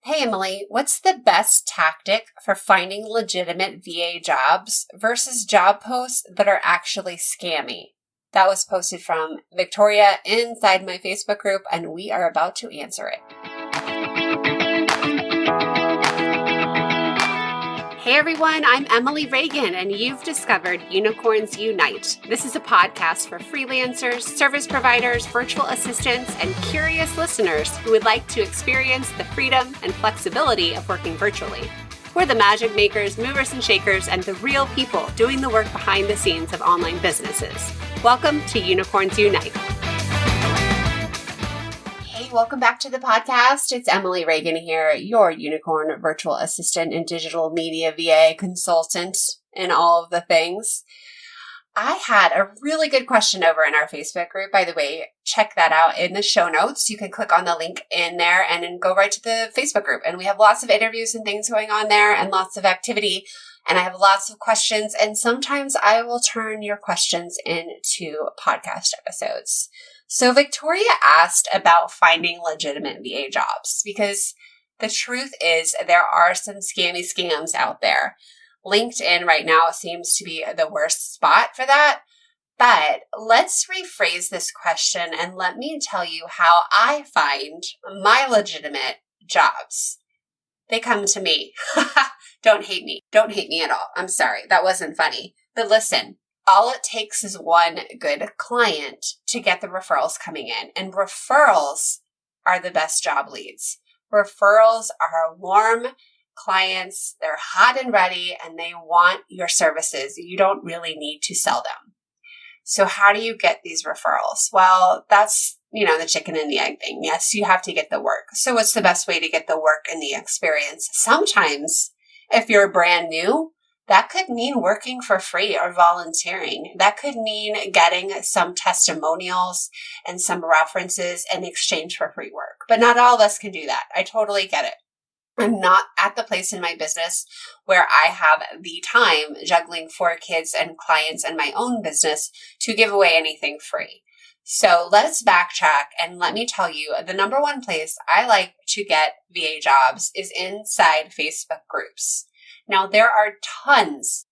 Hey, Emily, what's the best tactic for finding legitimate VA jobs versus job posts that are actually scammy? That was posted from Victoria inside my Facebook group, and we are about to answer it. Hey everyone, I'm Emily Reagan, and you've discovered Unicorns Unite. This is a podcast for freelancers, service providers, virtual assistants, and curious listeners who would like to experience the freedom and flexibility of working virtually. We're the magic makers, movers and shakers, and the real people doing the work behind the scenes of online businesses. Welcome to Unicorns Unite. Hey, welcome back to the podcast. It's Emily Reagan here, your unicorn virtual assistant and digital media VA consultant and all of the things. I had a really good question over in our Facebook group. By the way, check that out in the show notes. You can click on the link in there and then go right to the Facebook group. And we have lots of interviews and things going on there and lots of activity. And I have lots of questions. And sometimes I will turn your questions into podcast episodes. So Victoria asked about finding legitimate VA jobs because the truth is there are some scammy scams out there. LinkedIn right now seems to be the worst spot for that. But let's rephrase this question and let me tell you how I find my legitimate jobs. They come to me. Don't hate me. Don't hate me at all. I'm sorry. That wasn't funny. But listen. All it takes is one good client to get the referrals coming in. And referrals are the best job leads. Referrals are warm clients. They're hot and ready and they want your services. You don't really need to sell them. So how do you get these referrals? Well, that's, the chicken and the egg thing. Yes, you have to get the work. So what's the best way to get the work and the experience? Sometimes if you're brand new, that could mean working for free or volunteering. That could mean getting some testimonials and some references in exchange for free work. But not all of us can do that. I totally get it. I'm not at the place in my business where I have the time juggling 4 kids and clients and my own business to give away anything free. So let's backtrack and let me tell you, the number one place I like to get VA jobs is inside Facebook groups. Now, there are tons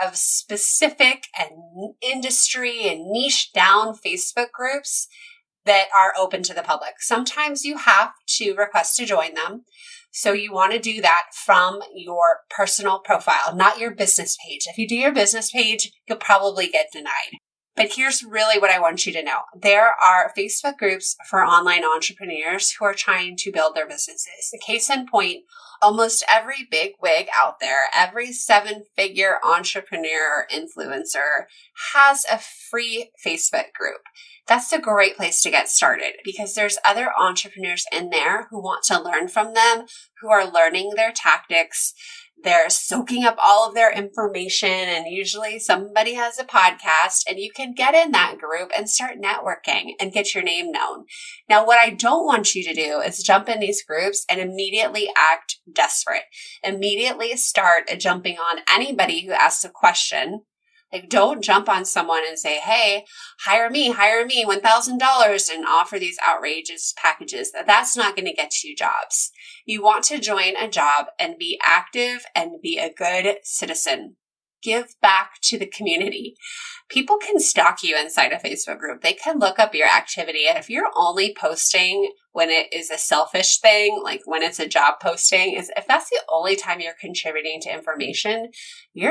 of specific and industry and niche down Facebook groups that are open to the public. Sometimes you have to request to join them. So you want to do that from your personal profile, not your business page. If you do your business page, you'll probably get denied. But here's really what I want you to know. There are Facebook groups for online entrepreneurs who are trying to build their businesses. The case in point, almost every big wig out there, every 7-figure entrepreneur or influencer has a free Facebook group. That's a great place to get started because there's other entrepreneurs in there who want to learn from them, who are learning their tactics. They're soaking up all of their information, and usually somebody has a podcast, and you can get in that group and start networking and get your name known. Now, what I don't want you to do is jump in these groups and immediately act desperate. Immediately start jumping on anybody who asks a question. Like, don't jump on someone and say, hey, hire me, $1,000 and offer these outrageous packages. That's not going to get you jobs. You want to join a job and be active and be a good citizen. Give back to the community. People can stalk you inside a Facebook group. They can look up your activity. And if you're only posting when it is a selfish thing, like when it's a job posting, if that's the only time you're contributing to information, you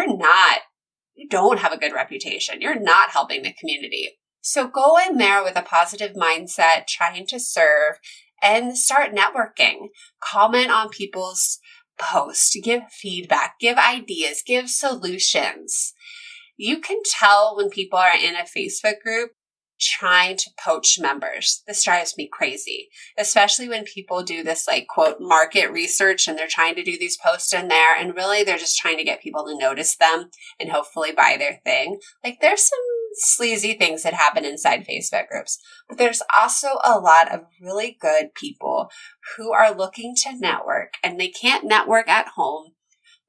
don't have a good reputation. You're not helping the community. So go in there with a positive mindset, trying to serve, and start networking. Comment on people's posts, give feedback, give ideas, give solutions. You can tell when people are in a Facebook group trying to poach members. This drives me crazy, especially when people do this quote market research and they're trying to do these posts in there and really they're just trying to get people to notice them and hopefully buy their thing. There's some sleazy things that happen inside Facebook groups, but there's also a lot of really good people who are looking to network, and they can't network at home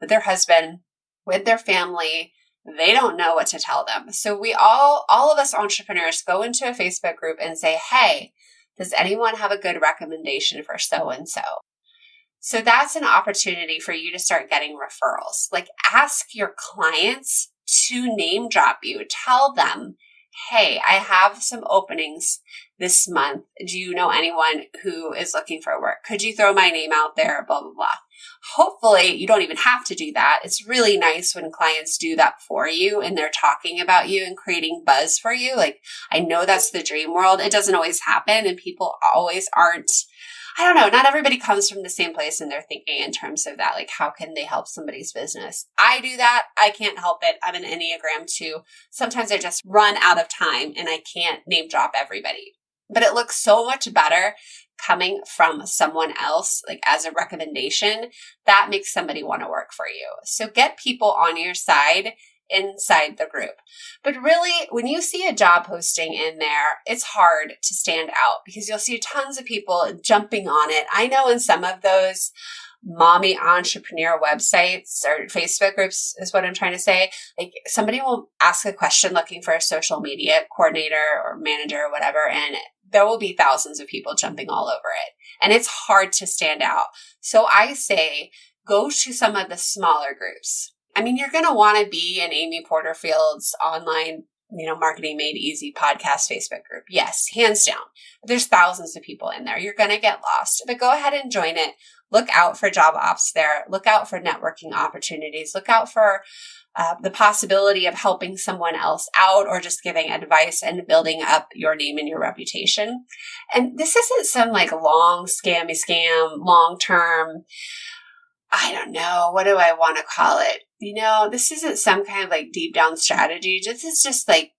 with their husband, with their family. They don't know what to tell them. So we all of us entrepreneurs go into a Facebook group and say, hey, does anyone have a good recommendation for so-and-so? So that's an opportunity for you to start getting referrals. Like ask your clients to name drop you. Tell them, hey, I have some openings this month. Do you know anyone who is looking for work? Could you throw my name out there? Blah, blah, blah. Hopefully you don't even have to do that. It's really nice when clients do that for you and they're talking about you and creating buzz for you. Like, I know that's the dream world. It doesn't always happen and people always aren't, I don't know, not everybody comes from the same place in their thinking in terms of that. Like, how can they help somebody's business? I do that. I can't help it. I'm an Enneagram 2. Sometimes I just run out of time and I can't name drop everybody. But it looks so much better coming from someone else, like as a recommendation. That makes somebody want to work for you. So get people on your side inside the group. But really, when you see a job posting in there, it's hard to stand out because you'll see tons of people jumping on it. I know in some of those mommy entrepreneur websites or Facebook groups is what I'm trying to say. Like somebody will ask a question looking for a social media coordinator or manager or whatever, and there will be thousands of people jumping all over it. And it's hard to stand out. So I say, go to some of the smaller groups. I mean, you're going to want to be in Amy Porterfield's online, Marketing Made Easy podcast Facebook group. Yes, hands down. There's thousands of people in there. You're going to get lost, but go ahead and join it. Look out for job ops there. Look out for networking opportunities. Look out for the possibility of helping someone else out or just giving advice and building up your name and your reputation. And this isn't some like long scam, long-term, I don't know, what do I want to call it? This isn't some kind of like deep down strategy. This is just like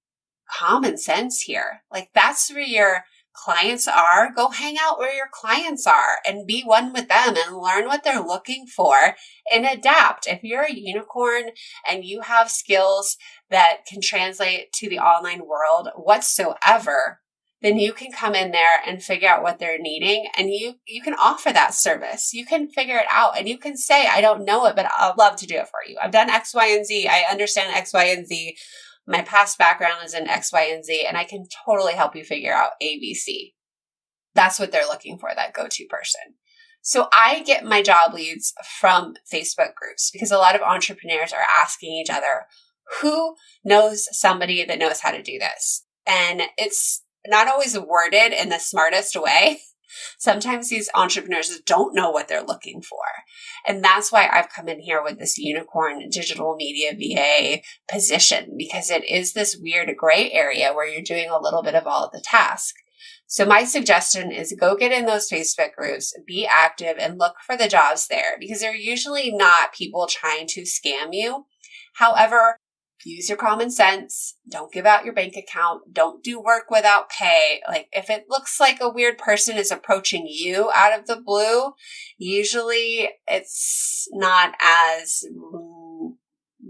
common sense here. Like that's where your clients are. Go hang out where your clients are and be one with them and learn what they're looking for and adapt. If you're a unicorn and you have skills that can translate to the online world whatsoever, then you can come in there and figure out what they're needing and you can offer that service. You can figure it out and you can say, I don't know it, but I'd love to do it for you. I've done X, Y, and Z. I understand X, Y, and Z. My past background is in X, Y, and Z, and I can totally help you figure out A, B, C. That's what they're looking for, that go-to person. So I get my job leads from Facebook groups because a lot of entrepreneurs are asking each other, who knows somebody that knows how to do this? And it's not always worded in the smartest way. Sometimes these entrepreneurs don't know what they're looking for. And that's why I've come in here with this unicorn digital media VA position, because it is this weird gray area where you're doing a little bit of all of the task. So my suggestion is go get in those Facebook groups, be active and look for the jobs there because they're usually not people trying to scam you. However, use your common sense. Don't give out your bank account. Don't do work without pay. Like if it looks like a weird person is approaching you out of the blue, usually it's not as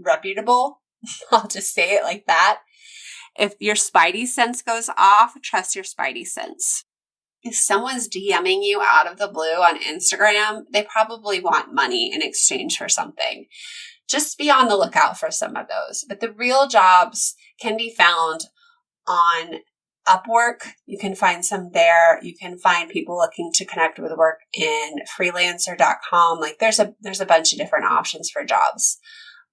reputable. I'll just say it like that. If your spidey sense goes off, trust your spidey sense. If someone's DMing you out of the blue on Instagram, they probably want money in exchange for something. Just be on the lookout for some of those. But the real jobs can be found on Upwork. You can find some there. You can find people looking to connect with work in freelancer.com. Like there's a bunch of different options for jobs.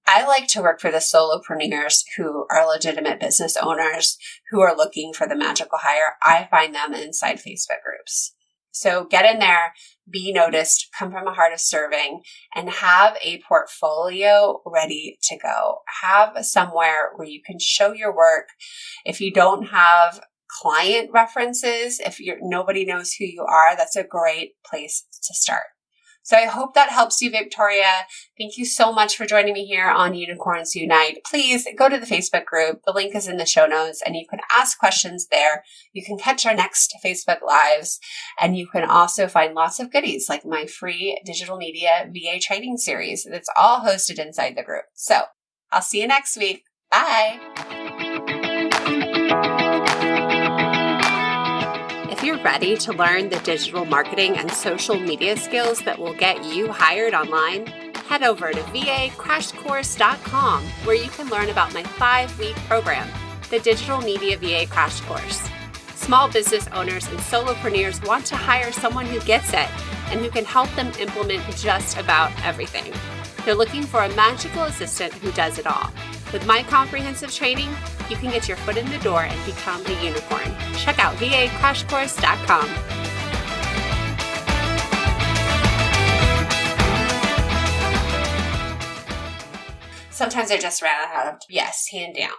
I like to work for the solopreneurs who are legitimate business owners who are looking for the magical hire. I find them inside Facebook groups. So get in there, be noticed, come from a heart of serving, and have a portfolio ready to go. Have somewhere where you can show your work. If you don't have client references, if nobody knows who you are, that's a great place to start. So I hope that helps you, Victoria. Thank you so much for joining me here on Unicorns Unite. Please go to the Facebook group. The link is in the show notes and you can ask questions there. You can catch our next Facebook Lives and you can also find lots of goodies like my free digital media VA training series that's all hosted inside the group. So I'll see you next week. Bye. If you're ready to learn the digital marketing and social media skills that will get you hired online, head over to vacrashcourse.com where you can learn about my 5-week program, the Digital Media VA Crash Course. Small business owners and solopreneurs want to hire someone who gets it and who can help them implement just about everything. They're looking for a magical assistant who does it all. With my comprehensive training, you can get your foot in the door and become a unicorn. Check out vacrashcourse.com. Sometimes I just ran out of yes, hand down.